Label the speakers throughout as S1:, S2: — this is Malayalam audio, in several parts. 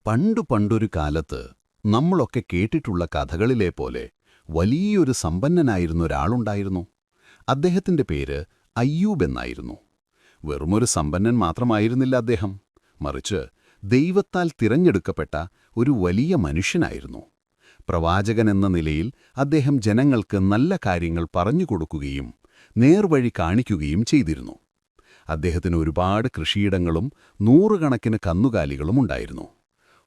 S1: പണ്ടൊരു കാലത്ത് നമ്മളൊക്കെ കേട്ടിട്ടുള്ള കഥകളിലെ പോലെ വലിയൊരു സമ്പന്നനായിരുന്ന ഒരാളുണ്ടായിരുന്നു. അദ്ദേഹത്തിന്റെ പേര് അയ്യൂബ് എന്നായിരുന്നു. വെറുമൊരു സമ്പന്നൻ മാത്രമായിരുന്നില്ല അദ്ദേഹം, മറിച്ച് ദൈവത്താൽ തിരഞ്ഞെടുക്കപ്പെട്ട ഒരു വലിയ മനുഷ്യനായിരുന്നു. പ്രവാചകൻ എന്ന നിലയിൽ അദ്ദേഹം ജനങ്ങൾക്ക് നല്ല കാര്യങ്ങൾ പറഞ്ഞുകൊടുക്കുകയും നേർവഴി കാണിക്കുകയും ചെയ്തിരുന്നു. അദ്ദേഹത്തിന് ഒരുപാട് കൃഷിയിടങ്ങളും നൂറുകണക്കിന് കന്നുകാലികളും ഉണ്ടായിരുന്നു.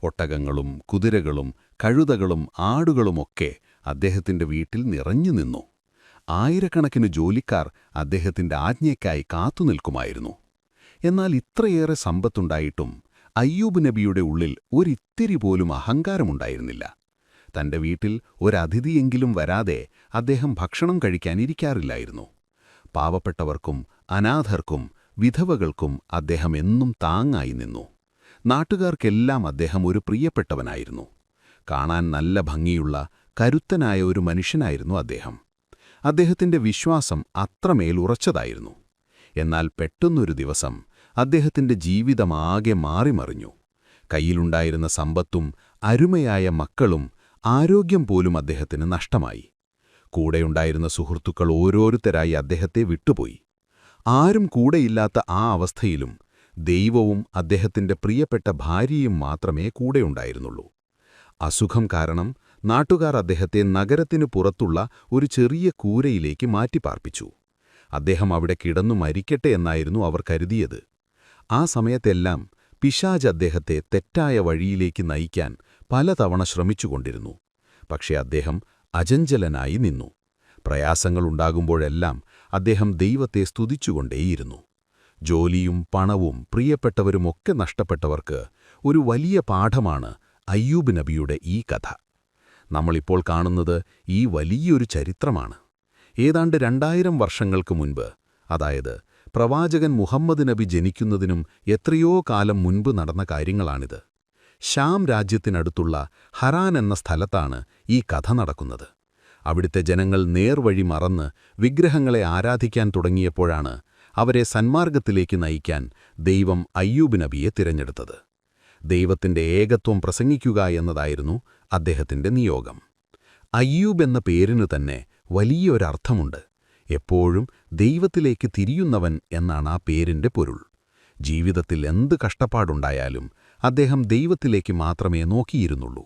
S1: ഒട്ടകങ്ങളും കുതിരകളും കഴുതകളും ആടുകളുമൊക്കെ അദ്ദേഹത്തിന്റെ വീട്ടിൽ നിറഞ്ഞു നിന്നു. ആയിരക്കണക്കിന് ജോലിക്കാർ അദ്ദേഹത്തിന്റെ ആജ്ഞയ്ക്കായി കാത്തുനിൽക്കുമായിരുന്നു. എന്നാൽ ഇത്രയേറെ സമ്പത്തുണ്ടായിട്ടും അയ്യൂബ് നബിയുടെ ഉള്ളിൽ ഒരിത്തിരി പോലും അഹങ്കാരമുണ്ടായിരുന്നില്ല. തന്റെ വീട്ടിൽ ഒരതിഥിയെങ്കിലും വരാതെ അദ്ദേഹം ഭക്ഷണം കഴിക്കാനിരിക്കാറില്ലായിരുന്നു. പാവപ്പെട്ടവർക്കും അനാഥർക്കും വിധവകൾക്കും അദ്ദേഹം എന്നും താങ്ങായി നിന്നു. നാട്ടുകാർക്കെല്ലാം അദ്ദേഹം ഒരു പ്രിയപ്പെട്ടവനായിരുന്നു. കാണാൻ നല്ല ഭംഗിയുള്ള കരുത്തനായ ഒരു മനുഷ്യനായിരുന്നു അദ്ദേഹം. അദ്ദേഹത്തിന്റെ വിശ്വാസം അത്രമേൽ ഉറച്ചതായിരുന്നു. എന്നാൽ പെട്ടെന്നൊരു ദിവസം അദ്ദേഹത്തിന്റെ ജീവിതമാകെ മാറിമറിഞ്ഞു. കയ്യിലുണ്ടായിരുന്ന സമ്പത്തും അരുമയായ മക്കളും ആരോഗ്യം പോലും അദ്ദേഹത്തിന് നഷ്ടമായി. കൂടെയുണ്ടായിരുന്ന സുഹൃത്തുക്കൾ ഓരോരുത്തരായി അദ്ദേഹത്തെ വിട്ടുപോയി. ആരും കൂടെയില്ലാത്ത ആ അവസ്ഥയിലും ദൈവവും അദ്ദേഹത്തിന്റെ പ്രിയപ്പെട്ട ഭാര്യയും മാത്രമേ കൂടെയുണ്ടായിരുന്നുള്ളൂ. അസുഖം കാരണം നാട്ടുകാർ അദ്ദേഹത്തെ നഗരത്തിനു പുറത്തുള്ള ഒരു ചെറിയ കൂരയിലേക്ക് മാറ്റിപ്പാർപ്പിച്ചു. അദ്ദേഹം അവിടെ കിടന്നു മരിക്കട്ടെ എന്നായിരുന്നു അവർ കരുതിയത്. ആ സമയത്തെല്ലാം പിശാച് അദ്ദേഹത്തെ തെറ്റായ വഴിയിലേക്ക് നയിക്കാൻ പലതവണ ശ്രമിച്ചുകൊണ്ടിരുന്നു. പക്ഷേ അദ്ദേഹം അചഞ്ചലനായി നിന്നു. പ്രയാസങ്ങളുണ്ടാകുമ്പോഴെല്ലാം അദ്ദേഹം ദൈവത്തെ സ്തുതിച്ചുകൊണ്ടേയിരുന്നു. ജോലിയും പണവും പ്രിയപ്പെട്ടവരുമൊക്കെ നഷ്ടപ്പെട്ടവർക്ക് ഒരു വലിയ പാഠമാണ് അയ്യൂബ് നബിയുടെ ഈ കഥ. നമ്മളിപ്പോൾ കാണുന്നത് ഈ വലിയൊരു ചരിത്രമാണ്. ഏതാണ്ട് 2000 വർഷങ്ങൾക്ക് മുൻപ്, അതായത് പ്രവാചകൻ മുഹമ്മദ് നബി ജനിക്കുന്നതിനും എത്രയോ കാലം മുൻപ് നടന്ന കാര്യങ്ങളാണിത്. ഷാം രാജ്യത്തിനടുത്തുള്ള ഹറാൻ എന്ന സ്ഥലത്താണ് ഈ കഥ നടക്കുന്നത്. അവിടുത്തെ ജനങ്ങൾ നേർവഴി മറന്ന് വിഗ്രഹങ്ങളെ ആരാധിക്കാൻ തുടങ്ങിയപ്പോഴാണ് അവരെ സന്മാർഗത്തിലേക്ക് നയിക്കാൻ ദൈവം അയ്യൂബ് നബിയെ തിരഞ്ഞെടുത്തത്. ദൈവത്തിന്റെ ഏകത്വം പ്രസംഗിക്കുക എന്നതായിരുന്നു അദ്ദേഹത്തിന്റെ നിയോഗം. അയ്യൂബ് എന്ന പേരിനു തന്നെ വലിയൊരർത്ഥമുണ്ട്. എപ്പോഴും ദൈവത്തിലേക്ക് തിരിയുന്നവൻ എന്നാണ് ആ പേരിന്റെ പൊരുൾ. ജീവിതത്തിൽ എന്ത് കഷ്ടപ്പാടുണ്ടായാലും അദ്ദേഹം ദൈവത്തിലേക്ക് മാത്രമേ നോക്കിയിരുന്നുള്ളൂ.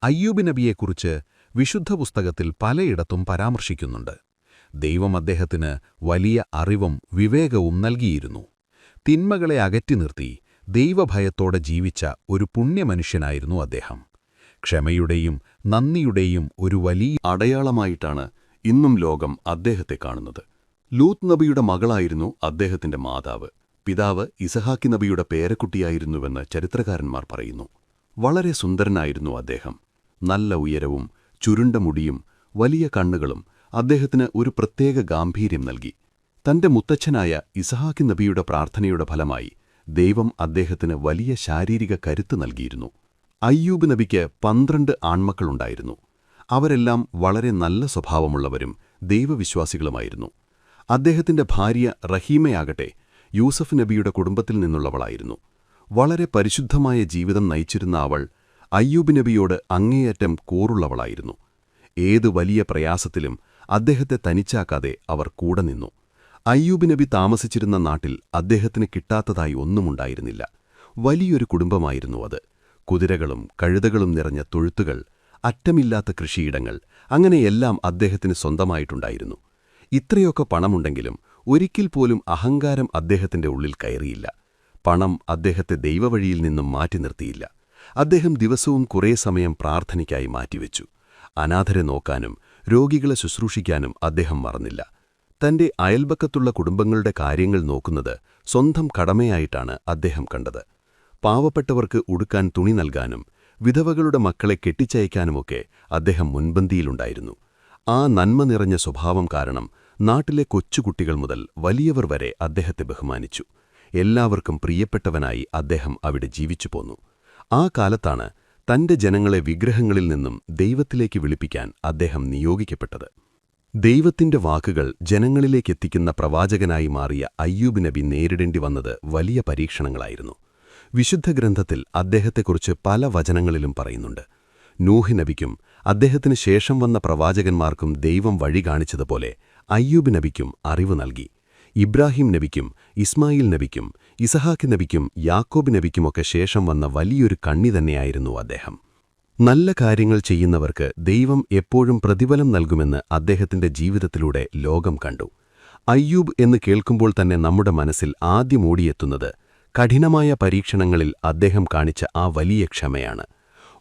S1: അയ്യൂബ് നബിയെക്കുറിച്ച് വിശുദ്ധ പുസ്തകത്തിൽ പലയിടത്തും പരാമർശിക്കുന്നുണ്ട്. ദൈവം അദ്ദേഹത്തിന് വലിയ അറിവും വിവേകവും നൽകിയിരുന്നു. തിന്മകളെ അകറ്റി നിർത്തി ദൈവഭയത്തോടെ ജീവിച്ച ഒരു പുണ്യമനുഷ്യനായിരുന്നു അദ്ദേഹം. ക്ഷമയുടെയും നന്ദിയുടെയും ഒരു വലിയ അടയാളമായിട്ടാണ് ഇന്നും ലോകം അദ്ദേഹത്തെ കാണുന്നത്. ലൂത്ത് നബിയുടെ മകളായിരുന്നു അദ്ദേഹത്തിന്റെ മാതാവ്. പിതാവ് ഇസഹാക്കി നബിയുടെ പേരക്കുട്ടിയായിരുന്നുവെന്ന് ചരിത്രകാരന്മാർ പറയുന്നു. വളരെ സുന്ദരനായിരുന്നു അദ്ദേഹം. നല്ല ഉയരവും ചുരുണ്ട മുടിയും വലിയ കണ്ണുകളും അദ്ദേഹത്തിന് ഒരു പ്രത്യേക ഗാംഭീര്യം നൽകി. തന്റെ മുത്തച്ഛനായ ഇസഹാക്കി നബിയുടെ പ്രാർത്ഥനയുടെ ഫലമായി ദൈവം അദ്ദേഹത്തിന് വലിയ ശാരീരിക കരുത്ത് നൽകിയിരുന്നു. അയ്യൂബ് നബിക്ക് 12 ആൺമക്കളുണ്ടായിരുന്നു. അവരെല്ലാം വളരെ നല്ല സ്വഭാവമുള്ളവരും ദൈവവിശ്വാസികളുമായിരുന്നു. അദ്ദേഹത്തിന്റെ ഭാര്യ റഹീമയാകട്ടെ യൂസഫ് നബിയുടെ കുടുംബത്തിൽ നിന്നുള്ളവളായിരുന്നു. വളരെ പരിശുദ്ധമായ ജീവിതം നയിച്ചിരുന്ന അവൾ അയ്യൂബ് നബിയോട് അങ്ങേയറ്റം കൂറുള്ളവളായിരുന്നു. ഏതു വലിയ പ്രയാസത്തിലും അദ്ദേഹത്തെ തനിച്ചാക്കാതെ അവർ കൂടെ നിന്നു. അയ്യൂബ് നബി താമസിച്ചിരുന്ന നാട്ടിൽ അദ്ദേഹത്തിന് കിട്ടാത്തതായി ഒന്നുമുണ്ടായിരുന്നില്ല. വലിയൊരു കുടുംബമായിരുന്നു അത്. കുതിരകളും കഴുതകളും നിറഞ്ഞ തൊഴുത്തുകൾ, അറ്റമില്ലാത്ത കൃഷിയിടങ്ങൾ, അങ്ങനെയെല്ലാം അദ്ദേഹത്തിന് സ്വന്തമായിട്ടുണ്ടായിരുന്നു. ഇത്രയൊക്കെ പണമുണ്ടെങ്കിലും ഒരിക്കൽ പോലും അഹങ്കാരം അദ്ദേഹത്തിന്റെ ഉള്ളിൽ കയറിയില്ല. പണം അദ്ദേഹത്തെ ദൈവവഴിയിൽ നിന്നും മാറ്റി നിർത്തിയില്ല. അദ്ദേഹം ദിവസവും കുറേ സമയം പ്രാർത്ഥനയ്ക്കായി മാറ്റിവെച്ചു. അനാഥരെ നോക്കാനും രോഗികളെ ശുശ്രൂഷിക്കാനും അദ്ദേഹം മറന്നില്ല. തന്റെ അയൽപക്കത്തുള്ള കുടുംബങ്ങളുടെ കാര്യങ്ങൾ നോക്കുന്നത് സ്വന്തം കടമയായിട്ടാണ് അദ്ദേഹം കണ്ടത്. പാവപ്പെട്ടവർക്ക് ഉടുക്കാൻ തുണി നൽകാനും വിധവകളുടെ മക്കളെ കെട്ടിച്ചയക്കാനുമൊക്കെ അദ്ദേഹം മുൻപന്തിയിലുണ്ടായിരുന്നു. ആ നന്മ നിറഞ്ഞ സ്വഭാവം കാരണം നാട്ടിലെ കൊച്ചുകുട്ടികൾ മുതൽ വലിയവർ വരെ അദ്ദേഹത്തെ ബഹുമാനിച്ചു. എല്ലാവർക്കും പ്രിയപ്പെട്ടവനായി അദ്ദേഹം അവിടെ ജീവിച്ചു പോന്നു. ആ കാലത്താണ് തന്റെ ജനങ്ങളെ വിഗ്രഹങ്ങളിൽ നിന്നും ദൈവത്തിലേക്ക് വിളിപ്പിക്കാൻ അദ്ദേഹം നിയോഗിക്കപ്പെട്ടത്. ദൈവത്തിന്റെ വാക്കുകൾ ജനങ്ങളിലേക്കെത്തിക്കുന്ന പ്രവാചകനായി മാറിയ അയ്യൂബ് നബി നേരിടേണ്ടി വന്നത് വലിയ പരീക്ഷണങ്ങളായിരുന്നു.
S2: വിശുദ്ധ ഗ്രന്ഥത്തിൽ അദ്ദേഹത്തെക്കുറിച്ച് പല വചനങ്ങളിലും പറയുന്നുണ്ട്. നൂഹ് നബിക്കും അദ്ദേഹത്തിന് ശേഷം വന്ന പ്രവാചകന്മാർക്കും ദൈവം വഴി കാണിച്ചതുപോലെ അയ്യൂബ് നബിക്കും അറിവ് നൽകി. ഇബ്രാഹിം നബിക്കും ഇസ്മായിൽ നബിക്കും ഇസഹാക്ക് നബിക്കും യാക്കോബ് നബിക്കുമൊക്കെ ശേഷം വന്ന വലിയൊരു കണ്ണി തന്നെയായിരുന്നു അദ്ദേഹം. നല്ല കാര്യങ്ങൾ ചെയ്യുന്നവർക്ക് ദൈവം എപ്പോഴും പ്രതിഫലം നൽകുമെന്ന് അദ്ദേഹത്തിന്റെ ജീവിതത്തിലൂടെ ലോകം കണ്ടു. അയ്യൂബ് എന്ന് കേൾക്കുമ്പോൾ തന്നെ നമ്മുടെ മനസ്സിൽ ആദ്യം ഓടിയെത്തുന്നത് കഠിനമായ പരീക്ഷണങ്ങളിൽ അദ്ദേഹം കാണിച്ച ആ വലിയ ക്ഷമയാണ്.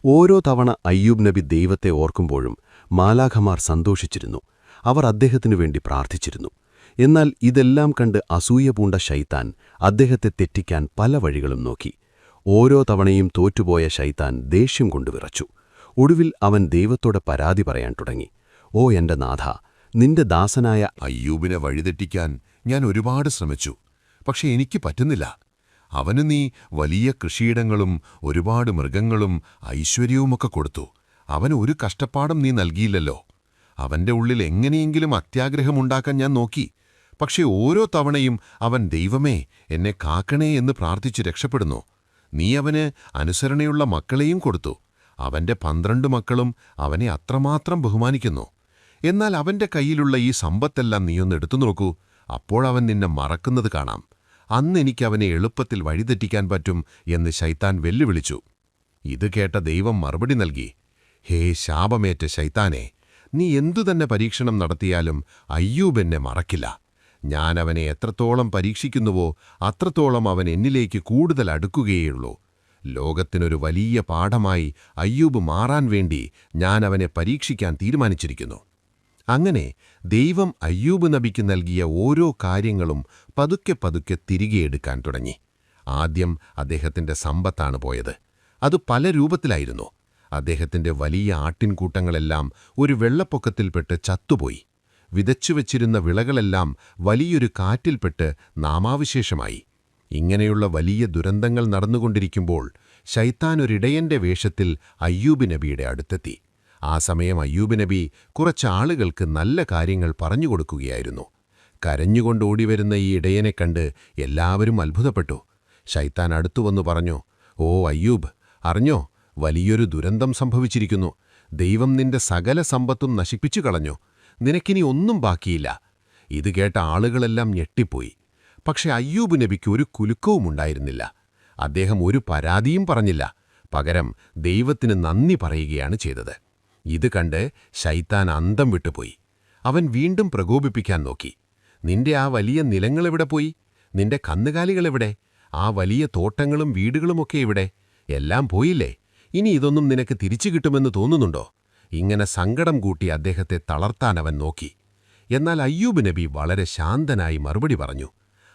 S2: ഓരോ തവണ അയ്യൂബ് നബി ദൈവത്തെ ഓർക്കുമ്പോഴും മാലാഖമാർ സന്തോഷിച്ചിരുന്നു. അവർ അദ്ദേഹത്തിനു വേണ്ടി പ്രാർത്ഥിച്ചിരുന്നു. എന്നാൽ ഇതെല്ലാം കണ്ട് അസൂയ പൂണ്ട ശൈത്താൻ അദ്ദേഹത്തെ തെറ്റിക്കാൻ പല വഴികളും നോക്കി. ഓരോ തവണയും തോറ്റുപോയ ശൈത്താൻ ദേഷ്യം കൊണ്ട് വിറച്ചു. ഒടുവിൽ അവൻ ദൈവത്തോടെ പരാതി പറയാൻ തുടങ്ങി. ഓ എന്റെ നാഥ, നിന്റെ ദാസനായ
S3: അയ്യൂബിനെ വഴിതെറ്റിക്കാൻ ഞാൻ ഒരുപാട് ശ്രമിച്ചു, പക്ഷെ എനിക്ക് പറ്റുന്നില്ല. അവന് നീ വലിയ കൃഷിയിടങ്ങളും ഒരുപാട് മൃഗങ്ങളും ഐശ്വര്യവുമൊക്കെ കൊടുത്തു. അവന് ഒരു കഷ്ടപ്പാടും നീ നൽകിയില്ലല്ലോ. അവന്റെ ഉള്ളിൽ എങ്ങനെയെങ്കിലും അത്യാഗ്രഹമുണ്ടാക്കാൻ ഞാൻ നോക്കി. പക്ഷെ ഓരോ തവണയും അവൻ ദൈവമേ എന്നെ കാക്കണേ എന്ന് പ്രാർത്ഥിച്ചു രക്ഷപ്പെടുന്നു. നീ അവന് അനുസരണയുള്ള മക്കളെയും കൊടുത്തു. അവന്റെ 12 മക്കളും അവനെ അത്രമാത്രം ബഹുമാനിക്കുന്നു. എന്നാൽ അവന്റെ കയ്യിലുള്ള ഈ സമ്പത്തെല്ലാം നീയൊന്ന് എടുത്തു നോക്കൂ. അപ്പോൾ അവൻ നിന്നെ മറക്കുന്നത് കാണാം. അന്ന് എനിക്കവനെ എളുപ്പത്തിൽ വഴിതെറ്റിക്കാൻ പറ്റും എന്ന് ശൈത്താൻ വെല്ലുവിളിച്ചു. ഇത് കേട്ട ദൈവം മറുപടി നൽകി. ഹേ ശാപമേറ്റ ശൈത്താനെ, നീ എന്തുതന്നെ പരീക്ഷണം നടത്തിയാലും അയ്യൂബ് എന്നെ മറക്കില്ല. ഞാൻ അവനെ എത്രത്തോളം പരീക്ഷിക്കുന്നുവോ അത്രത്തോളം അവൻ എന്നിലേക്ക് കൂടുതൽ അടുക്കുകയുള്ളൂ. ലോകത്തിനൊരു വലിയ പാഠമായി അയ്യൂബ് മാറാൻ വേണ്ടി ഞാൻ അവനെ പരീക്ഷിക്കാൻ തീരുമാനിച്ചിരിക്കുന്നു. അങ്ങനെ ദൈവം അയ്യൂബ് നബിക്ക് നൽകിയ ഓരോ കാര്യങ്ങളും പതുക്കെ പതുക്കെ തിരികെ എടുക്കാൻ തുടങ്ങി. ആദ്യം അദ്ദേഹത്തിന്റെ സമ്പത്താണ് പോയത്. അത് പല രൂപത്തിലായിരുന്നു. അദ്ദേഹത്തിന്റെ വലിയ ആട്ടിൻകൂട്ടങ്ങളെല്ലാം ഒരു വെള്ളപ്പൊക്കത്തിൽപ്പെട്ട് ചത്തുപോയി. വിതച്ചുവച്ചിരുന്ന വിളകളെല്ലാം വലിയൊരു കാറ്റിൽപ്പെട്ട് നാമാവിശേഷമായി. ഇങ്ങനെയുള്ള വലിയ ദുരന്തങ്ങൾ നടന്നുകൊണ്ടിരിക്കുമ്പോൾ ശൈത്താൻ ഒരിടയന്റെ വേഷത്തിൽ അയ്യൂബ് നബിയുടെ അടുത്തെത്തി. ആ സമയം അയ്യൂബ് നബി കുറച്ച് ആളുകൾക്ക് നല്ല കാര്യങ്ങൾ പറഞ്ഞുകൊടുക്കുകയായിരുന്നു. കരഞ്ഞുകൊണ്ട് ഓടിവരുന്ന ഈ ഇടയനെ കണ്ട് എല്ലാവരും അത്ഭുതപ്പെട്ടു. ശൈത്താൻ അടുത്തുവന്നു പറഞ്ഞു, ഓ അയ്യൂബ്, അറിഞ്ഞോ, വലിയൊരു ദുരന്തം സംഭവിച്ചിരിക്കുന്നു. ദൈവം നിന്റെ സകല സമ്പത്തും നശിപ്പിച്ചു കളഞ്ഞു. നിനക്കിനി ഒന്നും ബാക്കിയില്ല. ഇത് കേട്ട ആളുകളെല്ലാം ഞെട്ടിപ്പോയി. പക്ഷെ അയ്യൂബ് നബിക്ക് ഒരു കുലുക്കവുമുണ്ടായിരുന്നില്ല. അദ്ദേഹം ഒരു പരാതിയും പറഞ്ഞില്ല. പകരം ദൈവത്തിന് നന്ദി പറയുകയാണ് ചെയ്തത്. ഇത് കണ്ട് ശൈത്താൻ അന്തം വിട്ടുപോയി. അവൻ വീണ്ടും പ്രകോപിപ്പിക്കാൻ നോക്കി. നിന്റെ ആ വലിയ നിലങ്ങളെവിടെ പോയി? നിന്റെ കന്നുകാലികളെവിടെ? ആ വലിയ തോട്ടങ്ങളും വീടുകളുമൊക്കെ എവിടെ? എല്ലാം പോയില്ലേ? ഇനി ഇതൊന്നും നിനക്ക് തിരിച്ചു കിട്ടുമെന്ന് തോന്നുന്നുണ്ടോ? ഇങ്ങനെ സങ്കടം കൂട്ടി അദ്ദേഹത്തെ തളർത്താൻ അവൻ നോക്കി. എന്നാൽ അയ്യൂബ് നബി വളരെ ശാന്തനായി മറുപടി പറഞ്ഞു.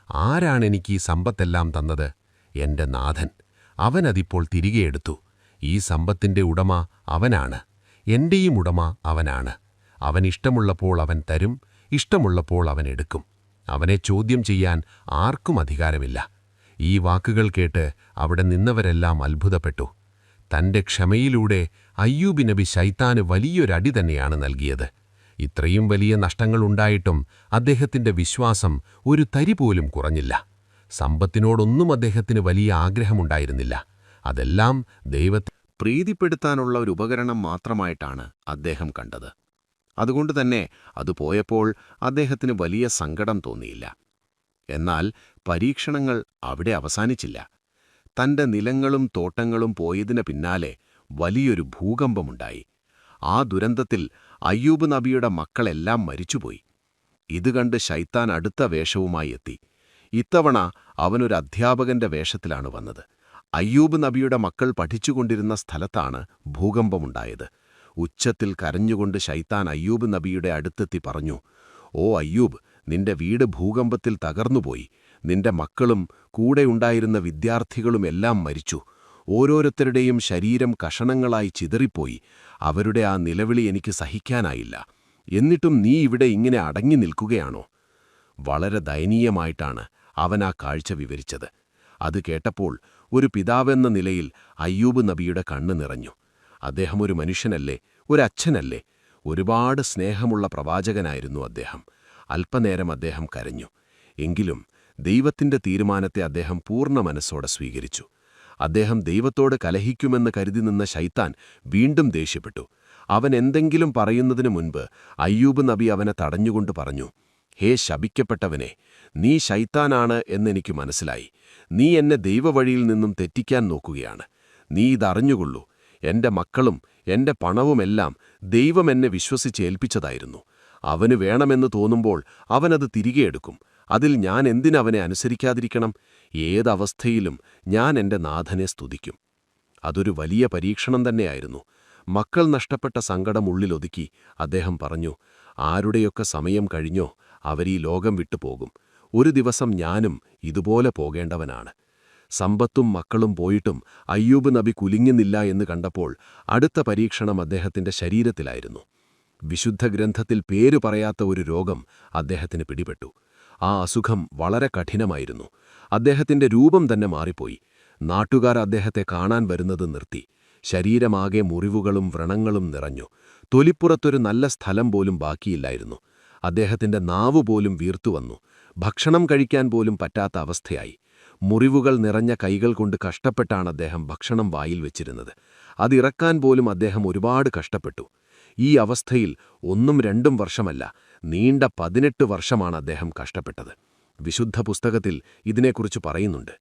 S3: ആരാണെനിക്ക് ഈ സമ്പത്തെല്ലാം തന്നത്? എന്റെ നാഥൻ. അവനതിപ്പോൾ തിരികെ എടുത്തു. ഈ സമ്പത്തിന്റെ ഉടമ അവനാണ്. എന്റെയും ഉടമ അവനാണ്. അവൻ ഇഷ്ടമുള്ളപ്പോൾ അവൻ തരും, ഇഷ്ടമുള്ളപ്പോൾ അവൻ എടുക്കും. അവനെ ചോദ്യം ചെയ്യാൻ ആർക്കും അധികാരമില്ല. ഈ വാക്കുകൾ കേട്ട് അവിടെ നിന്നവരെല്ലാം അത്ഭുതപ്പെട്ടു. തന്റെ ക്ഷമയിലൂടെ അയ്യൂബ് നബി ശൈത്താന് വലിയൊരടി തന്നെയാണ് നൽകിയത്. ഇത്രയും വലിയ നഷ്ടങ്ങളുണ്ടായിട്ടും അദ്ദേഹത്തിന്റെ വിശ്വാസം ഒരു തരി പോലും കുറഞ്ഞില്ല. സമ്പത്തിനോടൊന്നും അദ്ദേഹത്തിന് വലിയ ആഗ്രഹമുണ്ടായിരുന്നില്ല. അതെല്ലാം ദൈവത്തെ പ്രീതിപ്പെടുത്താനുള്ള ഒരു ഉപകരണം മാത്രമായിട്ടാണ് അദ്ദേഹം കണ്ടത്. അതുകൊണ്ടുതന്നെ അത് പോയപ്പോൾ അദ്ദേഹത്തിന് വലിയ സങ്കടം തോന്നിയില്ല. എന്നാൽ പരീക്ഷണങ്ങൾ അവിടെ അവസാനിച്ചില്ല. തന്റെ നിലങ്ങളും തോട്ടങ്ങളും പോയതിന് പിന്നാലെ വലിയൊരു ഭൂകമ്പമുണ്ടായി. ആ ദുരന്തത്തിൽ അയ്യൂബ് നബിയുടെ മക്കളെല്ലാം മരിച്ചുപോയി. ഇത് കണ്ട് ശൈത്താൻ അടുത്ത വേഷവുമായി എത്തി. ഇത്തവണ അവനൊരു അധ്യാപകന്റെ വേഷത്തിലാണ് വന്നത്. അയ്യൂബ് നബിയുടെ മക്കൾ പഠിച്ചുകൊണ്ടിരുന്ന സ്ഥലത്താണ് ഭൂകമ്പമുണ്ടായത്. ഉച്ചത്തിൽ കരഞ്ഞുകൊണ്ട് ശൈത്താൻ അയ്യൂബ് നബിയുടെ അടുത്തെത്തി പറഞ്ഞു, ഓ അയ്യൂബ്, നിന്റെ വീട് ഭൂകമ്പത്തിൽ തകർന്നുപോയി. നിന്റെ മക്കളും കൂടെയുണ്ടായിരുന്ന വിദ്യാർത്ഥികളുമെല്ലാം മരിച്ചു. ഓരോരുത്തരുടെയും ശരീരം കഷണങ്ങളായി ചിതറിപ്പോയി. അവരുടെ ആ നിലവിളി എനിക്ക് സഹിക്കാനായില്ല. എന്നിട്ടും നീ ഇവിടെ ഇങ്ങനെ അടങ്ങി നിൽക്കുകയാണോ? വളരെ ദയനീയമായിട്ടാണ് അവൻ ആ കാഴ്ച വിവരിച്ചത്. അത് കേട്ടപ്പോൾ ഒരു പിതാവെന്ന നിലയിൽ അയ്യൂബ് നബിയുടെ കണ്ണ് നിറഞ്ഞു. അദ്ദേഹം ഒരു മനുഷ്യനല്ലേ, ഒരച്ഛനല്ലേ? ഒരുപാട് സ്നേഹമുള്ള പ്രവാചകനായിരുന്നു അദ്ദേഹം. അല്പനേരം അദ്ദേഹം കരഞ്ഞു. എങ്കിലും ദൈവത്തിന്റെ തീരുമാനത്തെ അദ്ദേഹം പൂർണ്ണ മനസ്സോടെ സ്വീകരിച്ചു.
S2: അദ്ദേഹം ദൈവത്തോട് കലഹിക്കുമെന്ന് കരുതി നിന്ന ശൈത്താൻ വീണ്ടും ദേഷ്യപ്പെട്ടു. അവൻ എന്തെങ്കിലും പറയുന്നതിനു മുൻപ് അയ്യൂബ് നബി അവനെ തടഞ്ഞുകൊണ്ട് പറഞ്ഞു, ഹേ ശപിക്കപ്പെട്ടവനെ, നീ ശൈത്താനാണ് എന്നെനിക്ക് മനസ്സിലായി. നീ എന്നെ ദൈവവഴിയിൽ നിന്നും തെറ്റിക്കാൻ നോക്കുകയാണ്. നീ ഇതറിഞ്ഞുകൊള്ളൂ, എന്റെ മക്കളും എന്റെ പണവുമെല്ലാം ദൈവം എന്നെ വിശ്വസിച്ചേൽപ്പിച്ചതായിരുന്നു. അവന് വേണമെന്ന് തോന്നുമ്പോൾ അവനത് തിരികെ എടുക്കും. അതിൽ ഞാൻ എന്തിനവനെ അനുസരിക്കാതിരിക്കണം? ഏതവസ്ഥയിലും ഞാൻ എന്റെ നാഥനെ സ്തുതിക്കും. അതൊരു വലിയ പരീക്ഷണം തന്നെയായിരുന്നു. മക്കൾ നഷ്ടപ്പെട്ട സങ്കടം ഉള്ളിലൊതുക്കി അദ്ദേഹം പറഞ്ഞു, ആരുടെയൊക്കെ സമയം കഴിഞ്ഞോ അവരീ ലോകം വിട്ടുപോകും. ഒരു ദിവസം ഞാനും ഇതുപോലെ പോകേണ്ടവനാണ്. സമ്പത്തും മക്കളും പോയിട്ടും അയ്യൂബ് നബി കുലുങ്ങുന്നില്ല എന്ന് കണ്ടപ്പോൾ അടുത്ത പരീക്ഷണം അദ്ദേഹത്തിന്റെ ശരീരത്തിലായിരുന്നു. വിശുദ്ധ ഗ്രന്ഥത്തിൽ പേരു പറയാത്ത ഒരു രോഗം അദ്ദേഹത്തിന് പിടിപെട്ടു. ആ അസുഖം വളരെ കഠിനമായിരുന്നു. അദ്ദേഹത്തിന്റെ രൂപം തന്നെ മാറിപ്പോയി. നാട്ടുകാർ അദ്ദേഹത്തെ കാണാൻ വരുന്നത് നിർത്തി. ശരീരമാകെ മുറിവുകളും വ്രണങ്ങളും നിറഞ്ഞു. തൊലിപ്പുറത്തൊരു നല്ല സ്ഥലം പോലും ബാക്കിയില്ലായിരുന്നു. അദ്ദേഹത്തിന്റെ നാവുപോലും വീർത്തുവന്നു. ഭക്ഷണം കഴിക്കാൻ പോലും പറ്റാത്ത അവസ്ഥയായി. മുറിവുകൾ നിറഞ്ഞ കൈകൾ കൊണ്ട് കഷ്ടപ്പെട്ടാണ് അദ്ദേഹം ഭക്ഷണം വായിൽ വെച്ചിരുന്നത്. അതിറക്കാൻ പോലും അദ്ദേഹം ഒരുപാട് കഷ്ടപ്പെട്ടു. ഈ അവസ്ഥയിൽ 1-2 വർഷമല്ല, നീണ്ട 18 വർഷമാണ് അദ്ദേഹം കഷ്ടപ്പെട്ടത്. വിശുദ്ധ പുസ്തകത്തിൽ ഇതിനെക്കുറിച്ച് പറയുന്നുണ്ട്.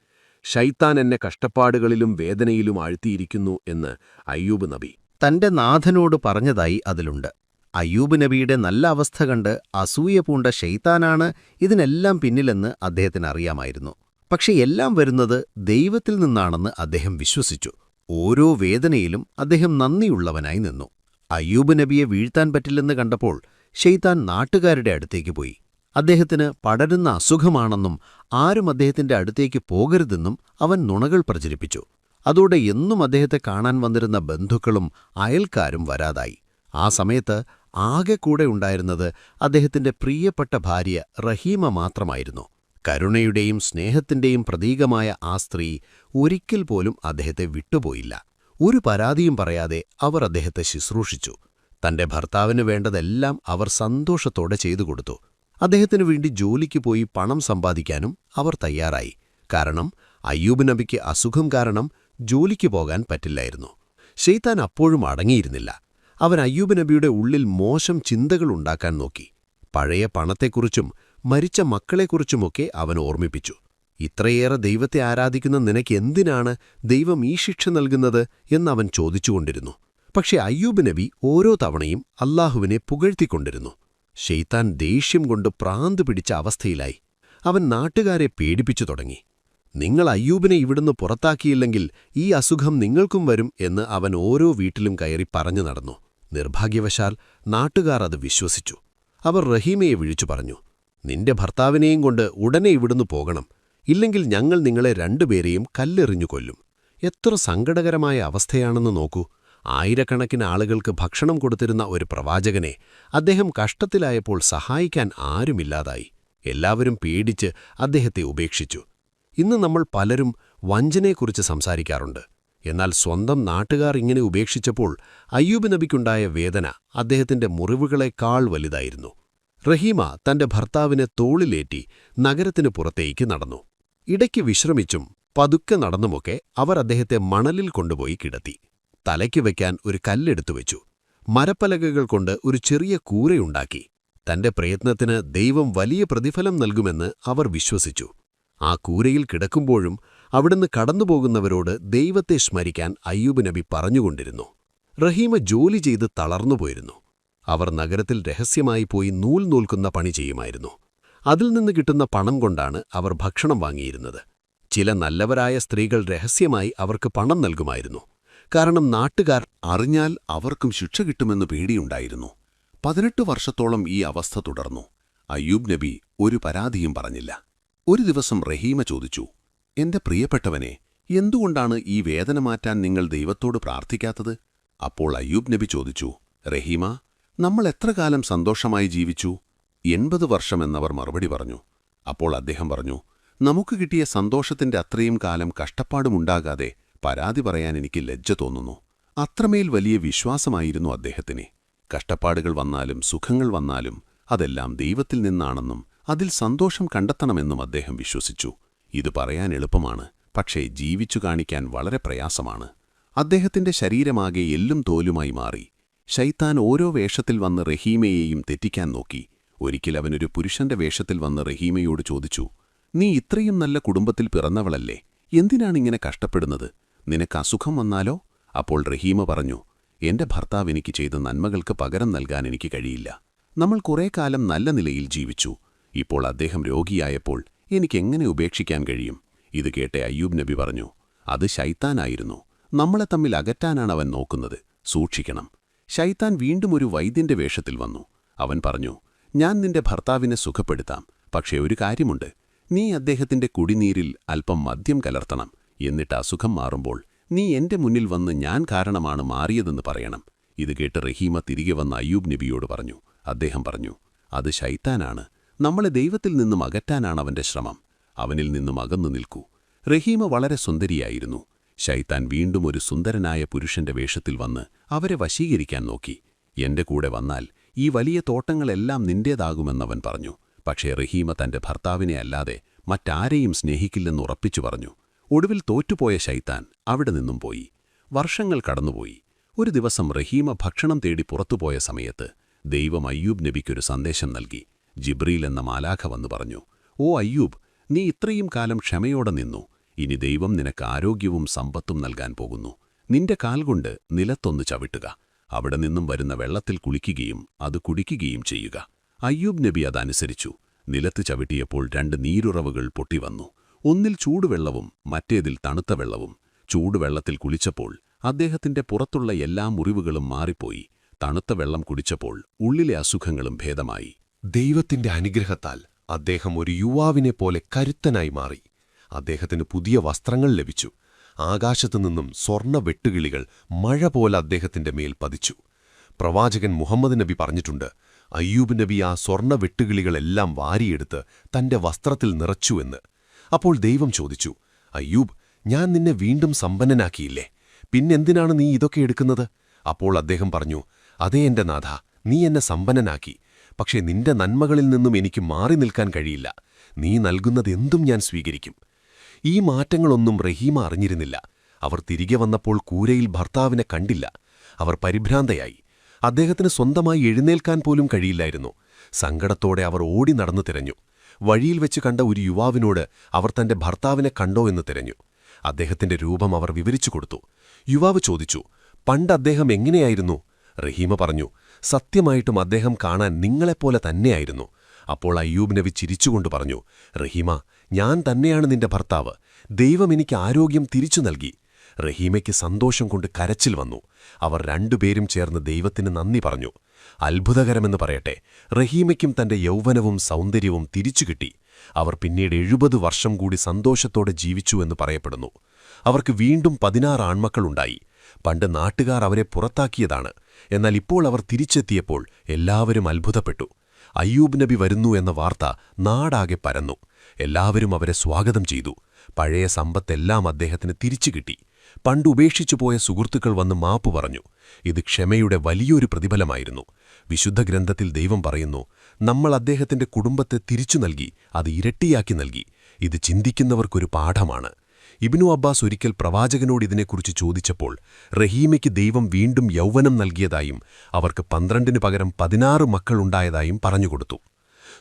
S2: ശൈത്താൻ എന്നെ കഷ്ടപ്പാടുകളിലും വേദനയിലും ആഴ്ത്തിയിരിക്കുന്നു എന്ന് അയ്യൂബ് നബി
S1: തന്റെ നാഥനോട് പറഞ്ഞതായി അതിലുണ്ട്. അയ്യൂബ് നബിയുടെ നല്ല അവസ്ഥ കണ്ട് അസൂയ പൂണ്ട ശൈത്താനാണ് ഇതിനെല്ലാം പിന്നിലെന്ന് അദ്ദേഹത്തിന് അറിയാമായിരുന്നു. പക്ഷെ എല്ലാം വരുന്നത് ദൈവത്തിൽ നിന്നാണെന്ന് അദ്ദേഹം വിശ്വസിച്ചു. ഓരോ വേദനയിലും അദ്ദേഹം നന്ദിയുള്ളവനായി നിന്നു. അയ്യൂബ് നബിയെ വീഴ്ത്താൻ പറ്റില്ലെന്ന് കണ്ടപ്പോൾ ശൈത്താൻ നാട്ടുകാരുടെ അടുത്തേക്ക് പോയി. അദ്ദേഹത്തിന് പടരുന്ന അസുഖമാണെന്നും ആരും അദ്ദേഹത്തിന്റെ അടുത്തേക്ക് പോകരുതെന്നും അവൻ നുണകൾ പ്രചരിപ്പിച്ചു. അതോടെ എന്നും അദ്ദേഹത്തെ കാണാൻ വന്നിരുന്ന ബന്ധുക്കളും അയൽക്കാരും വരാതായി. ആ സമയത്ത് ആകെ കൂടെ ഉണ്ടായിരുന്നത് അദ്ദേഹത്തിന്റെ പ്രിയപ്പെട്ട ഭാര്യ റഹീമ മാത്രമായിരുന്നു. കരുണയുടെയും സ്നേഹത്തിന്റെയും പ്രതീകമായ ആ സ്ത്രീ ഒരിക്കൽ പോലും അദ്ദേഹത്തെ വിട്ടുപോയില്ല. ഒരു പരാതിയും പറയാതെ അവർ അദ്ദേഹത്തെ ശുശ്രൂഷിച്ചു. തന്റെ ഭർത്താവിന് വേണ്ടതെല്ലാം അവർ സന്തോഷത്തോടെ ചെയ്തു കൊടുത്തു. അദ്ദേഹത്തിനു വേണ്ടി ജോലിക്ക് പോയി പണം സമ്പാദിക്കാനും അവർ തയ്യാറായി. കാരണം അയ്യൂബ് നബിക്ക് അസുഖം കാരണം ജോലിക്ക് പോകാൻ പറ്റില്ലായിരുന്നു. ശൈത്താൻ അപ്പോഴും അടങ്ങിയിരുന്നില്ല. അവൻ അയ്യൂബ് നബിയുടെ ഉള്ളിൽ മോശം ചിന്തകൾ ഉണ്ടാക്കാൻ നോക്കി. പഴയ പണത്തെക്കുറിച്ചും മരിച്ച മക്കളെക്കുറിച്ചുമൊക്കെ അവൻ ഓർമ്മിപ്പിച്ചു. ഇത്രയേറെ ദൈവത്തെ ആരാധിക്കുന്ന നിനക്ക് എന്തിനാണ് ദൈവം ഈ ശിക്ഷ നൽകുന്നത് എന്നവൻ ചോദിച്ചുകൊണ്ടിരുന്നു. പക്ഷെ അയ്യൂബ് നബി ഓരോ തവണയും അല്ലാഹുവിനെ പുകഴ്ത്തിക്കൊണ്ടിരുന്നു. ശൈത്താൻ ദേഷ്യം കൊണ്ട് പ്രാന്ത് പിടിച്ച അവസ്ഥയിലായി. അവൻ നാട്ടുകാരെ പേടിപ്പിച്ചു തുടങ്ങി. നിങ്ങൾ അയ്യൂബിനെ ഇവിടുന്ന് പുറത്താക്കിയില്ലെങ്കിൽ ഈ അസുഖം നിങ്ങൾക്കും വരും എന്ന് അവൻ ഓരോ വീട്ടിലും കയറി പറഞ്ഞു നടന്നു. നിർഭാഗ്യവശാൽ നാട്ടുകാർ അത് വിശ്വസിച്ചു. അവർ റഹീമയെ വിളിച്ചു പറഞ്ഞു, നിന്റെ ഭർത്താവിനെയും കൊണ്ട് ഉടനെ ഇവിടുന്ന് പോകണം, ഇല്ലെങ്കിൽ ഞങ്ങൾ നിങ്ങളെ രണ്ടുപേരെയും കല്ലെറിഞ്ഞു കൊല്ലും. എത്ര സങ്കടകരമായ അവസ്ഥയാണെന്ന് നോക്കൂ. ആയിരക്കണക്കിന് ആളുകൾക്ക് ഭക്ഷണം കൊടുത്തിരുന്ന ഒരു പ്രവാചകനെ അദ്ദേഹം കഷ്ടത്തിലായപ്പോൾ സഹായിക്കാൻ ആരുമില്ലാതായി. എല്ലാവരും പേടിച്ച് അദ്ദേഹത്തെ ഉപേക്ഷിച്ചു. ഇന്ന് നമ്മൾ പലരും വഞ്ചനയെക്കുറിച്ച് സംസാരിക്കാറുണ്ട്. എന്നാൽ സ്വന്തം നാട്ടുകാർ ഇങ്ങനെ ഉപേക്ഷിച്ചപ്പോൾ അയ്യൂബ് നബിക്കുണ്ടായ വേദന അദ്ദേഹത്തിന്റെ മുറിവുകളെക്കാൾ വലുതായിരുന്നു. റഹീമ തന്റെ ഭർത്താവിനെ തോളിലേറ്റി നഗരത്തിനു പുറത്തേക്ക് നടന്നു. ഇടയ്ക്ക് വിശ്രമിച്ചും പതുക്കെ നടന്നുമൊക്കെ അവർ അദ്ദേഹത്തെ മണലിൽ കൊണ്ടുപോയി കിടത്തി. തലയ്ക്ക് വയ്ക്കാൻ ഒരു കല്ലെടുത്തു വെച്ചു. മരപ്പലകകൾ കൊണ്ട് ഒരു ചെറിയ കൂരയുണ്ടാക്കി. തന്റെ പ്രയത്നത്തിന് ദൈവം വലിയ പ്രതിഫലം നൽകുമെന്ന് അവർ വിശ്വസിച്ചു. ആ കൂരയിൽ കിടക്കുമ്പോഴും അവിടുന്ന് കടന്നുപോകുന്നവരോട് ദൈവത്തെ സ്മരിക്കാൻ അയ്യൂബ് നബി പറഞ്ഞുകൊണ്ടിരുന്നു. റഹീമ ജോലി ചെയ്ത് തളർന്നുപോയിരുന്നു. അവർ നഗരത്തിൽ രഹസ്യമായി പോയി നൂൽ നൂൽക്കുന്ന പണി ചെയ്യുമായിരുന്നു. അതിൽ നിന്ന് കിട്ടുന്ന പണം കൊണ്ടാണ് അവർ ഭക്ഷണം വാങ്ങിയിരുന്നത്. ചില നല്ലവരായ സ്ത്രീകൾ രഹസ്യമായി അവർക്ക് പണം നൽകുമായിരുന്നു. കാരണം നാട്ടുകാർ അറിഞ്ഞാൽ അവർക്കും ശിക്ഷ കിട്ടുമെന്ന് പേടിയുണ്ടായിരുന്നു. 18 വർഷത്തോളം ഈ അവസ്ഥ തുടർന്നു. അയ്യൂബ് നബി ഒരു പരാതിയും പറഞ്ഞില്ല. ഒരു ദിവസം റഹീമ ചോദിച്ചു, എന്റെ പ്രിയപ്പെട്ടവനെ, എന്തുകൊണ്ടാണ് ഈ വേദന മാറ്റാൻ നിങ്ങൾ ദൈവത്തോട് പ്രാർത്ഥിക്കാത്തത്? അപ്പോൾ അയ്യൂബ് നബി ചോദിച്ചു, റഹീമ, നമ്മൾ എത്ര കാലം സന്തോഷമായി ജീവിച്ചു? 80 വർഷമെന്നവർ മറുപടി പറഞ്ഞു. അപ്പോൾ അദ്ദേഹം പറഞ്ഞു, നമുക്ക് കിട്ടിയ സന്തോഷത്തിന്റെ അത്രയും കാലം കഷ്ടപ്പാടുമുണ്ടാകാതെ പരാതി പറയാൻ എനിക്ക് ലജ്ജ തോന്നുന്നു. അത്രമേൽ വലിയ വിശ്വാസമായിരുന്നു അദ്ദേഹത്തിന്. കഷ്ടപ്പാടുകൾ വന്നാലും സുഖങ്ങൾ വന്നാലും അതെല്ലാം ദൈവത്തിൽ നിന്നാണെന്നും അതിൽ സന്തോഷം കണ്ടെത്തണമെന്നും അദ്ദേഹം വിശ്വസിച്ചു. ഇത് പറയാൻ എളുപ്പമാണ്,
S2: പക്ഷേ ജീവിച്ചു കാണിക്കാൻ വളരെ പ്രയാസമാണ്. അദ്ദേഹത്തിന്റെ ശരീരമാകെ എല്ലും തോലുമായി മാറി. ശൈത്താൻ ഓരോ വേഷത്തിൽ വന്ന് റഹീമയെയും തെറ്റിക്കാൻ നോക്കി. ഒരിക്കൽ അവനൊരു പുരുഷന്റെ വേഷത്തിൽ വന്ന് റഹീമയോട് ചോദിച്ചു, നീ ഇത്രയും നല്ല കുടുംബത്തിൽ പിറന്നവളല്ലേ, എന്തിനാണിങ്ങനെ കഷ്ടപ്പെടുന്നത്? നിനക്ക് അസുഖം വന്നാലോ? അപ്പോൾ റഹീമ പറഞ്ഞു, എന്റെ ഭർത്താവ് എനിക്ക് ചെയ്ത നന്മകൾക്ക് പകരം നൽകാൻ എനിക്ക് കഴിയില്ല. നമ്മൾ കുറേ കാലം നല്ല നിലയിൽ ജീവിച്ചു. ഇപ്പോൾ അദ്ദേഹം രോഗിയായപ്പോൾ എനിക്കെങ്ങനെ ഉപേക്ഷിക്കാൻ കഴിയും? ഇത് കേട്ട അയ്യൂബ് നബി പറഞ്ഞു, അത് ശൈത്താനായിരുന്നു. നമ്മളെ തമ്മിൽ അകറ്റാനാണ് അവൻ നോക്കുന്നത്. സൂക്ഷിക്കണം. ശൈത്താൻ വീണ്ടും ഒരു വൈദ്യന്റെ വേഷത്തിൽ വന്നു. അവൻ പറഞ്ഞു, ഞാൻ നിന്റെ ഭർത്താവിനെ സുഖപ്പെടുത്താം. പക്ഷേ ഒരു കാര്യമുണ്ട്. നീ അദ്ദേഹത്തിന്റെ കുടിനീരിൽ അല്പം മദ്യം കലർത്തണം. എന്നിട്ട് അസുഖം മാറുമ്പോൾ നീ എന്റെ മുന്നിൽ വന്ന് ഞാൻ കാരണമാണ് മാറിയതെന്ന് പറയണം. ഇത് കേട്ട് റഹീമ തിരികെ വന്ന അയ്യൂബ് നബിയോട് പറഞ്ഞു. അദ്ദേഹം പറഞ്ഞു, അത് ശൈത്താനാണ്. നമ്മളെ ദൈവത്തിൽ നിന്നും അകറ്റാനാണ് അവന്റെ ശ്രമം. അവനിൽ നിന്നും അകന്നു നിൽക്കൂ. റഹീമ വളരെ സുന്ദരിയായിരുന്നു. ശൈത്താൻ വീണ്ടും ഒരു സുന്ദരനായ പുരുഷന്റെ വേഷത്തിൽ വന്ന് അവരെ വശീകരിക്കാൻ നോക്കി. എന്റെ കൂടെ വന്നാൽ ഈ വലിയ തോട്ടങ്ങളെല്ലാം നിന്റേതാകുമെന്നവൻ പറഞ്ഞു. പക്ഷേ റഹീമ തന്റെ ഭർത്താവിനെ അല്ലാതെ മറ്റാരെയും സ്നേഹിക്കില്ലെന്ന് ഉറപ്പിച്ചു പറഞ്ഞു. ഒടുവിൽ തോറ്റുപോയ ശൈത്താൻ അവിടെ നിന്നും പോയി. വർഷങ്ങൾ കടന്നുപോയി. ഒരു ദിവസം റഹീമ ഭക്ഷണം തേടി പുറത്തുപോയ സമയത്ത് ദൈവം അയ്യൂബ് നബിക്കൊരു സന്ദേശം നൽകി. ജിബ്രീൽ എന്ന മാലാഖ വന്നു പറഞ്ഞു, ഓ അയ്യൂബ്, നീ ഇത്രയും കാലം ക്ഷമയോടെ നിന്നു. ഇനി ദൈവം നിനക്ക് ആരോഗ്യവും സമ്പത്തും നൽകാൻ പോകുന്നു. നിന്റെ കാൽകൊണ്ട് നിലത്തൊന്ന് ചവിട്ടുക. അവിടെ നിന്നും വരുന്ന വെള്ളത്തിൽ കുളിക്കുകയും അത് കുടിക്കുകയും ചെയ്യുക. അയ്യൂബ് നബി അതനുസരിച്ചു. നിലത്ത് ചവിട്ടിയപ്പോൾ 2 നീരുറവുകൾ പൊട്ടിവന്നു. ഒന്നിൽ ചൂടുവെള്ളവും മറ്റേതിൽ തണുത്ത വെള്ളവും. ചൂടുവെള്ളത്തിൽ കുളിച്ചപ്പോൾ അദ്ദേഹത്തിന്റെ പുറത്തുള്ള എല്ലാ മുറിവുകളും മാറിപ്പോയി. തണുത്ത വെള്ളം കുടിച്ചപ്പോൾ ഉള്ളിലെ അസുഖങ്ങളും ഭേദമായി.
S3: ദൈവത്തിന്റെ അനുഗ്രഹത്താൽ അദ്ദേഹം ഒരു യുവാവിനെപ്പോലെ കരുത്തനായി മാറി. അദ്ദേഹത്തിന് പുതിയ വസ്ത്രങ്ങൾ ലഭിച്ചു. ആകാശത്തുനിന്നും സ്വർണ്ണ വെട്ടുകിളികൾ മഴ പോലെ അദ്ദേഹത്തിന്റെ മേൽ പതിച്ചു. പ്രവാചകൻ മുഹമ്മദ് നബി പറഞ്ഞിട്ടുണ്ട്, അയ്യൂബ് നബി ആ സ്വർണ്ണ വെട്ടുകിളികളെല്ലാം വാരിയെടുത്ത് തന്റെ വസ്ത്രത്തിൽ നിറച്ചുവെന്ന്. അപ്പോൾ ദൈവം ചോദിച്ചു, അയ്യൂബ്, ഞാൻ നിന്നെ വീണ്ടും സമ്പന്നനാക്കിയില്ലേ? പിന്നെന്തിനാണ് നീ ഇതൊക്കെ എടുക്കുന്നത്? അപ്പോൾ അദ്ദേഹം പറഞ്ഞു, അതേ എന്റെ നാഥ, നീ എന്നെ സമ്പന്നനാക്കി. പക്ഷേ നിന്റെ നന്മകളിൽ നിന്നും എനിക്ക് മാറി നിൽക്കാൻ കഴിയില്ല. നീ നൽകുന്നതെന്തും ഞാൻ സ്വീകരിക്കും. ഈ മാറ്റങ്ങളൊന്നും റഹീമ അറിഞ്ഞിരുന്നില്ല. അവർ തിരികെ വന്നപ്പോൾ കൂരയിൽ ഭർത്താവിനെ കണ്ടില്ല. അവർ പരിഭ്രാന്തയായി. അദ്ദേഹത്തിന് സ്വന്തമായി എഴുന്നേൽക്കാൻ പോലും കഴിയില്ലായിരുന്നു. സങ്കടത്തോടെ അവർ ഓടി നടന്നു തിരഞ്ഞു. വഴിയിൽ വെച്ച് കണ്ട ഒരു യുവാവിനോട് അവർ തന്റെ ഭർത്താവിനെ കണ്ടോ എന്ന് തിരഞ്ഞു. അദ്ദേഹത്തിന്റെ രൂപം അവർ വിവരിച്ചു കൊടുത്തു. യുവാവ് ചോദിച്ചു, പണ്ട് അദ്ദേഹം എങ്ങനെയായിരുന്നു? റഹീമ പറഞ്ഞു, സത്യമായിട്ടും അദ്ദേഹം കാണാൻ നിങ്ങളെപ്പോലെ തന്നെയായിരുന്നു. അപ്പോൾ അയ്യൂബ് നബി ചിരിച്ചുകൊണ്ട് പറഞ്ഞു, റഹീമ, ഞാൻ തന്നെയാണ് നിന്റെ ഭർത്താവ്. ദൈവം എനിക്ക് ആരോഗ്യം തിരിച്ചു നൽകി. റഹീമയ്ക്ക് സന്തോഷം കൊണ്ട് കരച്ചിൽ വന്നു. അവർ രണ്ടുപേരും ചേർന്ന് ദൈവത്തിന് നന്ദി പറഞ്ഞു. അത്ഭുതകരമെന്ന് പറയട്ടെ, റഹീമയ്ക്കും തന്റെ യൗവനവും സൗന്ദര്യവും തിരിച്ചു കിട്ടി. അവർ പിന്നീട് 70 വർഷം കൂടി സന്തോഷത്തോടെ ജീവിച്ചുവെന്ന് പറയപ്പെടുന്നു. അവർക്ക് വീണ്ടും 16 ആൺമക്കളുണ്ടായി. പണ്ട് നാട്ടുകാർ അവരെ പുറത്താക്കിയതാണ്. എന്നാൽ ഇപ്പോൾ അവർ തിരിച്ചെത്തിയപ്പോൾ എല്ലാവരും അത്ഭുതപ്പെട്ടു. അയ്യൂബ് നബി വരുന്നു എന്ന വാർത്ത നാടാകെ പരന്നു. എല്ലാവരും അവരെ സ്വാഗതം ചെയ്തു. പഴയ സമ്പത്തെല്ലാം അദ്ദേഹത്തിന് തിരിച്ചു കിട്ടി. പണ്ട് ഉപേക്ഷിച്ചുപോയ സുഹൃത്തുക്കൾ വന്ന് മാപ്പു പറഞ്ഞു. ഇത് ക്ഷമയുടെ വലിയൊരു പ്രതിഫലമായിരുന്നു. വിശുദ്ധ ഗ്രന്ഥത്തിൽ ദൈവം പറയുന്നു, നമ്മൾ അദ്ദേഹത്തിന്റെ കുടുംബത്തെ തിരിച്ചു നൽകി, അത് ഇരട്ടിയാക്കി നൽകി. ഇത് ചിന്തിക്കുന്നവർക്കൊരു പാഠമാണ്. ഇബ്നു അബ്ബാസ് ഒരിക്കൽ പ്രവാചകനോട് ഇതിനെക്കുറിച്ച് ചോദിച്ചപ്പോൾ റഹീമയ്ക്ക് ദൈവം വീണ്ടും യൗവനം നൽകിയതായും അവർക്ക് 12 പകരം 16 മക്കളുണ്ടായതായും പറഞ്ഞുകൊടുത്തു.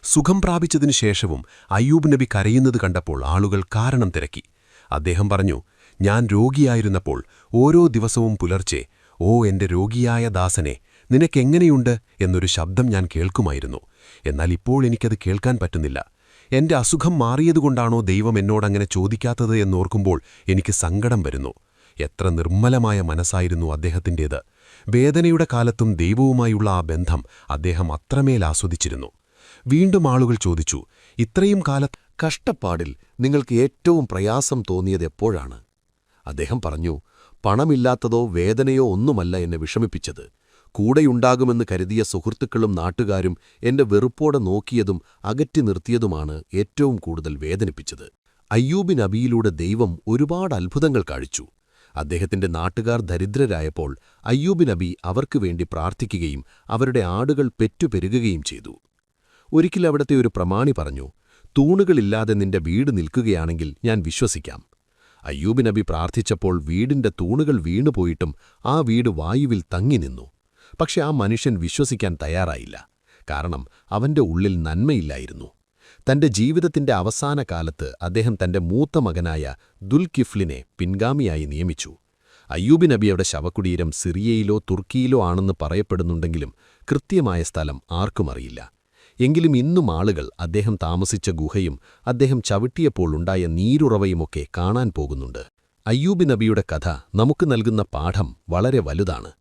S3: സുഖം പ്രാപിച്ചതിനു ശേഷവും അയ്യൂബ് നബി കരയുന്നത് കണ്ടപ്പോൾ ആളുകൾ കാരണം തിരക്കി. അദ്ദേഹം പറഞ്ഞു, ഞാൻ രോഗിയായിരുന്നപ്പോൾ ഓരോ ദിവസവും പുലർച്ചെ, ഓ എന്റെ രോഗിയായ ദാസനെ, നിനക്കെങ്ങനെയുണ്ട് എന്നൊരു ശബ്ദം ഞാൻ കേൾക്കുമായിരുന്നു. എന്നാൽ ഇപ്പോൾ എനിക്കത് കേൾക്കാൻ പറ്റുന്നില്ല. എന്റെ അസുഖം മാറിയതുകൊണ്ടാണോ ദൈവം എന്നോടങ്ങനെ ചോദിക്കാത്തത് എന്നോർക്കുമ്പോൾ എനിക്ക് സങ്കടം വരുന്നു. എത്ര നിർമ്മലമായ മനസ്സായിരുന്നു അദ്ദേഹത്തിൻ്റേത്. വേദനയുടെ കാലത്തും ദൈവവുമായുള്ള ആ ബന്ധം അദ്ദേഹം അത്രമേൽ ആസ്വദിച്ചിരുന്നു. വീണ്ടും ആളുകൾ ചോദിച്ചു, ഇത്രയും കാലത്ത്
S2: കഷ്ടപ്പാടിൽ നിങ്ങൾക്ക് ഏറ്റവും പ്രയാസം തോന്നിയത് എപ്പോഴാണ്? അദ്ദേഹം പറഞ്ഞു, പണമില്ലാത്തതോ വേദനയോ ഒന്നുമല്ല എന്നെ വിഷമിപ്പിച്ചത്. കൂടെയുണ്ടാകുമെന്ന് കരുതിയ സുഹൃത്തുക്കളും നാട്ടുകാരും എന്റെ വെറുപ്പോടെ നോക്കിയതും അകറ്റി നിർത്തിയതുമാണ് ഏറ്റവും കൂടുതൽ വേദനിപ്പിച്ചത്. അയ്യൂബ് നബിയിലൂടെ ദൈവം ഒരുപാട് അത്ഭുതങ്ങൾ കാണിച്ചു. അദ്ദേഹത്തിന്റെ നാട്ടുകാർ ദരിദ്രരായപ്പോൾ അയ്യൂബ് നബി അവർക്കു വേണ്ടി പ്രാർത്ഥിക്കുകയും അവരുടെ ആടുകൾ പെറ്റുപെരുകുകയും ചെയ്തു. ഒരിക്കൽ അവിടത്തെ ഒരു പ്രമാണി പറഞ്ഞു, തൂണുകളില്ലാതെ നിന്റെ വീട് നിൽക്കുകയാണെങ്കിൽ ഞാൻ വിശ്വസിക്കാം.
S1: അയ്യൂബ് നബി പ്രാർത്ഥിച്ചപ്പോൾ വീടിന്റെ തൂണുകൾ വീണുപോയിട്ടും ആ വീട് വായുവിൽ തങ്ങി നിന്നു. പക്ഷെ ആ മനുഷ്യൻ വിശ്വസിക്കാൻ തയ്യാറായില്ല. കാരണം അവന്റെ ഉള്ളിൽ നന്മയില്ലായിരുന്നു. തന്റെ ജീവിതത്തിന്റെ അവസാന കാലത്ത് അദ്ദേഹം തന്റെ മൂത്ത മകനായ ദുൽകിഫ്ലിനെ പിൻഗാമിയായി നിയമിച്ചു. അയ്യൂബ് നബിയുടെ ശവകുടീരം സിറിയയിലോ തുർക്കിയിലോ ആണെന്ന് പറയപ്പെടുന്നുണ്ടെങ്കിലും കൃത്യമായ സ്ഥലം ആർക്കും അറിയില്ല. എങ്കിലും ഇന്നും ആളുകൾ അദ്ദേഹം താമസിച്ച ഗുഹയും അദ്ദേഹം ചവിട്ടിയപ്പോൾ ഉണ്ടായ നീരുറവയുമൊക്കെ കാണാൻ പോകുന്നുണ്ട്. അയ്യൂബ് നബിയുടെ കഥ നമുക്ക് നൽകുന്ന പാഠം വളരെ വലുതാണ്.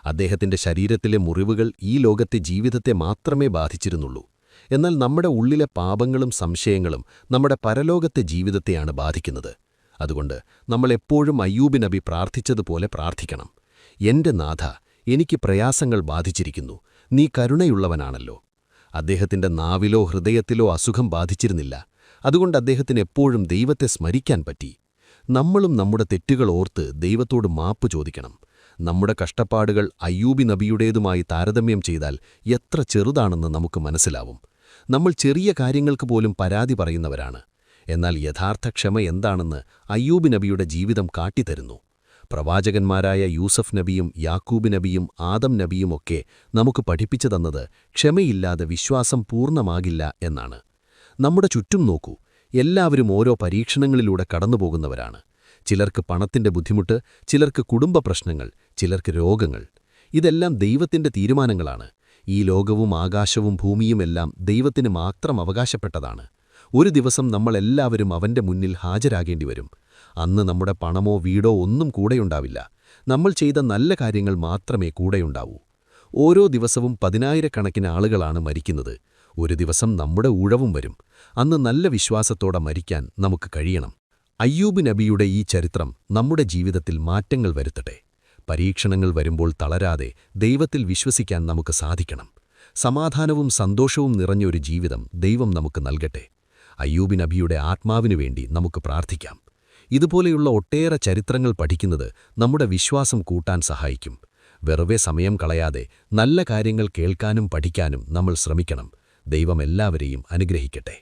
S1: അദ്ദേഹത്തിന്റെ ശരീരത്തിലെ മുറിവുകൾ ഈ ലോകത്തെ ജീവിതത്തെ മാത്രമേ ബാധിച്ചിരുന്നുള്ളൂ. എന്നാൽ നമ്മുടെ ഉള്ളിലെ പാപങ്ങളും സംശയങ്ങളും നമ്മുടെ പരലോകത്തെ ജീവിതത്തെയാണ് ബാധിക്കുന്നത്. അതുകൊണ്ട് നമ്മൾ എപ്പോഴും അയ്യൂബ് നബി പ്രാർത്ഥിച്ചതുപോലെ പ്രാർത്ഥിക്കണം. എന്റെ നാഥ, എനിക്ക് പ്രയാസങ്ങൾ ബാധിച്ചിരിക്കുന്നു, നീ കരുണയുള്ളവനാണല്ലോ. അദ്ദേഹത്തിന്റെ നാവിലോ ഹൃദയത്തിലോ അസുഖം ബാധിച്ചിരുന്നില്ല. അതുകൊണ്ട് അദ്ദേഹത്തിന് എപ്പോഴും ദൈവത്തെ സ്മരിക്കാൻ പറ്റി. നമ്മളും നമ്മുടെ തെറ്റുകൾ ഓർത്ത് ദൈവത്തോട് മാപ്പ് ചോദിക്കണം. നമ്മുടെ കഷ്ടപ്പാടുകൾ അയ്യൂബ് നബിയുടേതുമായി താരതമ്യം ചെയ്താൽ എത്ര ചെറുതാണെന്ന് നമുക്ക് മനസ്സിലാവും. നമ്മൾ ചെറിയ കാര്യങ്ങൾക്ക് പോലും പരാതി പറയുന്നവരാണ്. എന്നാൽ യഥാർത്ഥ ക്ഷമ എന്താണെന്ന് അയ്യൂബ് നബിയുടെ ജീവിതം കാട്ടിത്തരുന്നു. പ്രവാചകന്മാരായ യൂസഫ് നബിയും യാക്കൂബ് നബിയും ആദം നബിയുമൊക്കെ നമുക്ക് പഠിപ്പിച്ചു തന്നത് ക്ഷമയില്ലാതെ വിശ്വാസം പൂർണ്ണമാകില്ല എന്നാണ്. നമ്മുടെ ചുറ്റും നോക്കൂ, എല്ലാവരും ഓരോ പരീക്ഷണങ്ങളിലൂടെ കടന്നുപോകുന്നവരാണ്. ചിലർക്ക് പണത്തിന്റെ ബുദ്ധിമുട്ട്, ചിലർക്ക് കുടുംബ പ്രശ്നങ്ങൾ, ചിലർക്ക് രോഗങ്ങൾ. ഇതെല്ലാം ദൈവത്തിന്റെ തീരുമാനങ്ങളാണ്. ഈ ലോകവും ആകാശവും ഭൂമിയുമെല്ലാം ദൈവത്തിന് മാത്രം അവകാശപ്പെട്ടതാണ്. ഒരു ദിവസം നമ്മളെല്ലാവരും അവന്റെ മുന്നിൽ ഹാജരാകേണ്ടി വരും. അന്ന് നമ്മുടെ പണമോ വീടോ ഒന്നും കൂടെയുണ്ടാവില്ല. നമ്മൾ ചെയ്ത നല്ല കാര്യങ്ങൾ മാത്രമേ കൂടെയുണ്ടാവൂ. ഓരോ ദിവസവും 10,000-കണക്കിന് ആളുകളാണ് മരിക്കുന്നത്. ഒരു ദിവസം നമ്മുടെ ഊഴവും വരും. അന്ന് നല്ല വിശ്വാസത്തോടെ മരിക്കാൻ നമുക്ക് കഴിയണം. അയ്യൂബ് നബിയുടെ ഈ ചരിത്രം നമ്മുടെ ജീവിതത്തിൽ മാറ്റങ്ങൾ വരുത്തട്ടെ. പരീക്ഷണങ്ങൾ വരുമ്പോൾ തളരാതെ ദൈവത്തിൽ വിശ്വസിക്കാൻ നമുക്ക് സാധിക്കണം. സമാധാനവും സന്തോഷവും നിറഞ്ഞൊരു ജീവിതം ദൈവം നമുക്ക് നൽകട്ടെ. അയ്യൂബ് നബിയുടെ ആത്മാവിനു വേണ്ടി നമുക്ക് പ്രാർത്ഥിക്കാം. ഇതുപോലെയുള്ള ഒട്ടേറെ ചരിത്രങ്ങൾ പഠിക്കുന്നത് നമ്മുടെ വിശ്വാസം കൂട്ടാൻ സഹായിക്കും. വെറുതെ സമയം കളയാതെ നല്ല കാര്യങ്ങൾ കേൾക്കാനും പഠിക്കാനും നമ്മൾ ശ്രമിക്കണം. ദൈവം എല്ലാവരെയും അനുഗ്രഹിക്കട്ടെ.